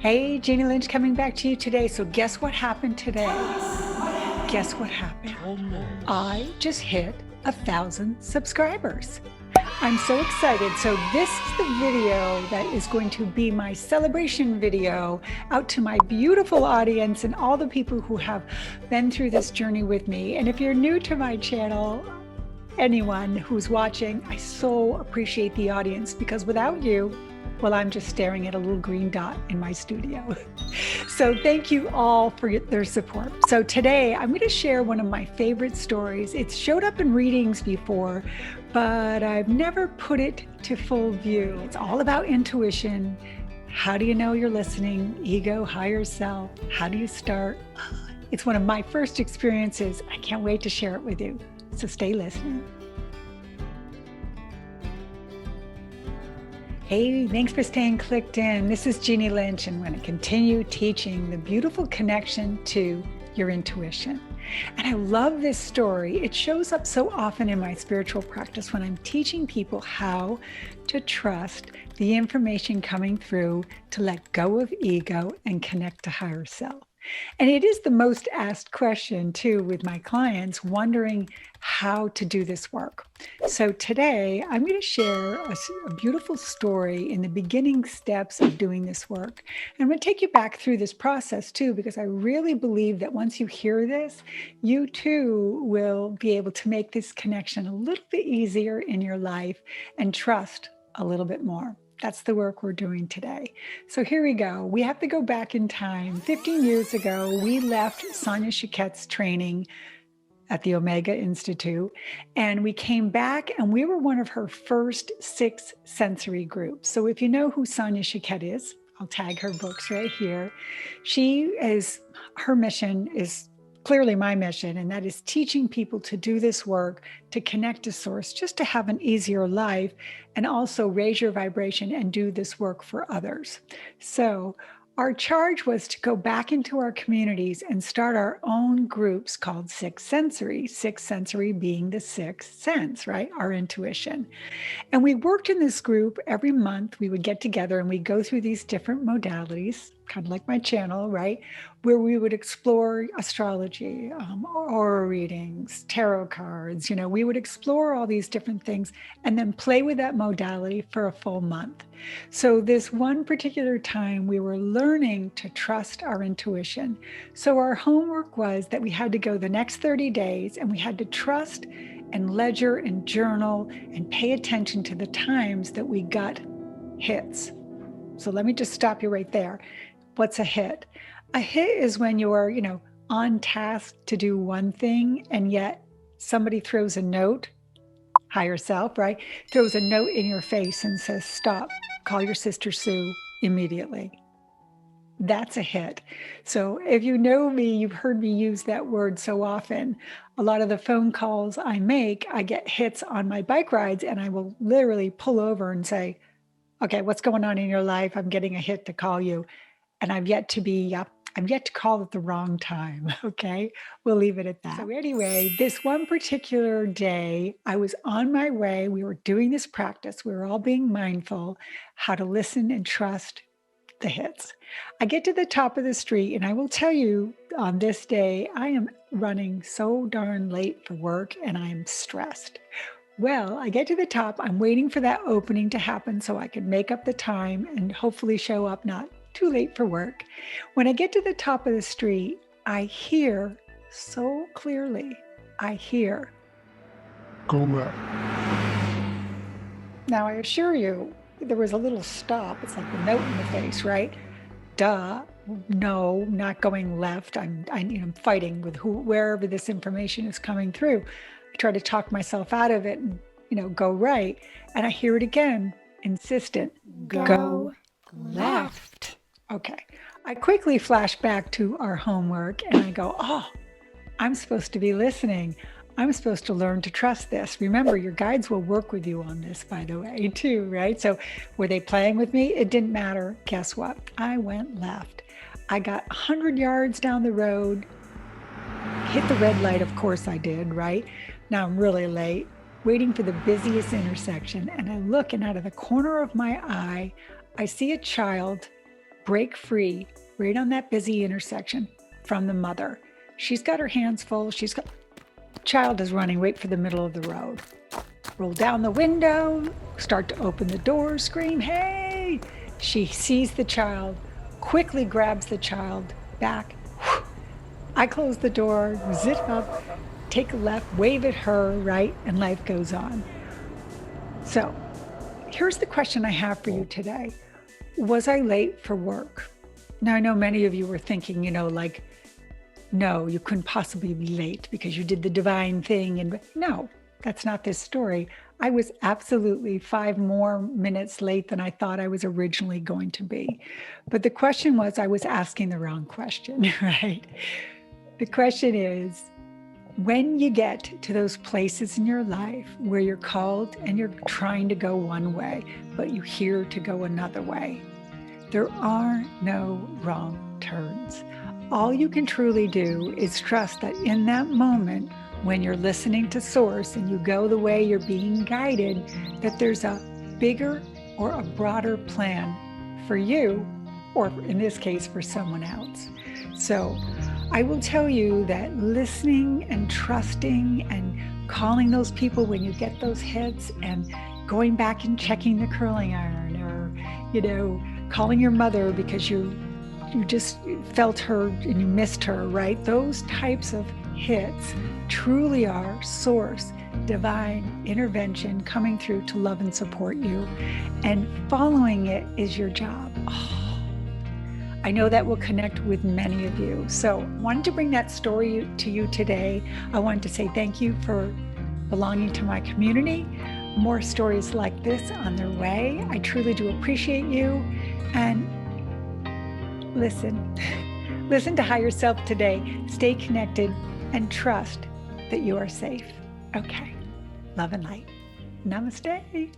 Hey, Jeannie Lynch coming back to you today. So guess what happened today? Guess what happened? I just hit 1,000 subscribers. I'm so excited. So this is the video that is going to be my celebration video out to my beautiful audience and all the people who have been through this journey with me. And if you're new to my channel, anyone who's watching, I so appreciate the audience because without you, well, I'm just staring at a little green dot in my studio. So thank you all for their support. So today I'm going to share one of my favorite stories. It's showed up in readings before, but I've never put it to full view. It's all about intuition. How do you know you're listening? Ego, higher self. How do you start? It's one of my first experiences. I can't wait to share it with you. So stay listening. Hey, thanks for staying clicked in. This is Jeannie Lynch, and I'm going to continue teaching the beautiful connection to your intuition. And I love this story. It shows up so often in my spiritual practice when I'm teaching people how to trust the information coming through, to let go of ego and connect to higher self. And it is the most asked question too with my clients, wondering how to do this work. So today I'm going to share a beautiful story in the beginning steps of doing this work. And I'm going to take you back through this process too, because I really believe that once you hear this, you too will be able to make this connection a little bit easier in your life and trust a little bit more. That's the work we're doing today. So here we go. We have to go back in time. 15 years ago, we left Sonia Choquette's training at the Omega Institute, and we came back and we were one of her first 6 sensory groups. So if you know who Sonia Choquette is, I'll tag her books right here. Her mission is clearly my mission, and that is teaching people to do this work, to connect to source, just to have an easier life, and also raise your vibration and do this work for others. So our charge was to go back into our communities and start our own groups called Sixth Sensory, Sixth Sensory being the sixth sense, right? Our intuition. And we worked in this group every month. We would get together and we'd go through these different modalities, kind of like my channel, right? Where we would explore astrology, aura readings, tarot cards, we would explore all these different things and then play with that modality for a full month. So this one particular time we were learning to trust our intuition. So our homework was that we had to go the next 30 days and we had to trust and ledger and journal and pay attention to the times that we got hits. So let me just stop you right there. What's a hit? A hit is when you're, on task to do one thing and yet somebody throws a note, higher self, right? Throws a note in your face and says, stop, call your sister Sue immediately. That's a hit. So if you know me, you've heard me use that word so often. A lot of the phone calls I make, I get hits on my bike rides and I will literally pull over and say, okay, what's going on in your life? I'm getting a hit to call you. And I'm yet to call at the wrong time. Okay, we'll leave it at that. So anyway, this one particular day, I was on my way. We were doing this practice. We were all being mindful how to listen and trust the hits. I get to the top of the street, and I will tell you on this day, I am running so darn late for work and I am stressed. Well, I get to the top. I'm waiting for that opening to happen so I can make up the time and hopefully show up not too late for work. When I get to the top of the street, I hear so clearly, go left. Now, I assure you, there was a little stop. It's like the note in the face, right? Duh, no, not going left. I'm fighting with wherever this information is coming through. I try to talk myself out of it and, go right. And I hear it again, insistent, go left. Okay. I quickly flash back to our homework and I go, oh, I'm supposed to be listening. I'm supposed to learn to trust this. Remember, your guides will work with you on this, by the way, too, right? So were they playing with me? It didn't matter. Guess what? I went left. I got 100 yards down the road, hit the red light. Of course I did, right? Now I'm really late, waiting for the busiest intersection. And I look, and out of the corner of my eye, I see a child break free right on that busy intersection from the mother. She's got her hands full. Child is running right for the middle of the road. Roll down the window, start to open the door, scream, hey! She sees the child, quickly grabs the child back. I close the door, zip up, take a left, wave at her, right? And life goes on. So here's the question I have for you today. Was I late for work? Now, I know many of you were thinking, like, no, you couldn't possibly be late because you did the divine thing. And no, that's not this story. I was absolutely 5 more minutes late than I thought I was originally going to be. But the question was, I was asking the wrong question, right? The question is, when you get to those places in your life where you're called and you're trying to go one way, but you hear to go another way, there are no wrong turns. All you can truly do is trust that in that moment, when you're listening to Source and you go the way you're being guided, that there's a bigger or a broader plan for you, or in this case, for someone else. So I will tell you that listening and trusting and calling those people when you get those hits and going back and checking the curling iron, or, calling your mother because you just felt her and you missed her, right? Those types of hits truly are Source, divine intervention coming through to love and support you. And following it is your job. I know that will connect with many of you. So I wanted to bring that story to you today. I wanted to say thank you for belonging to my community. More stories like this on their way. I truly do appreciate you. And listen to higher self today. Stay connected and trust that you are safe. Okay. Love and light. Namaste.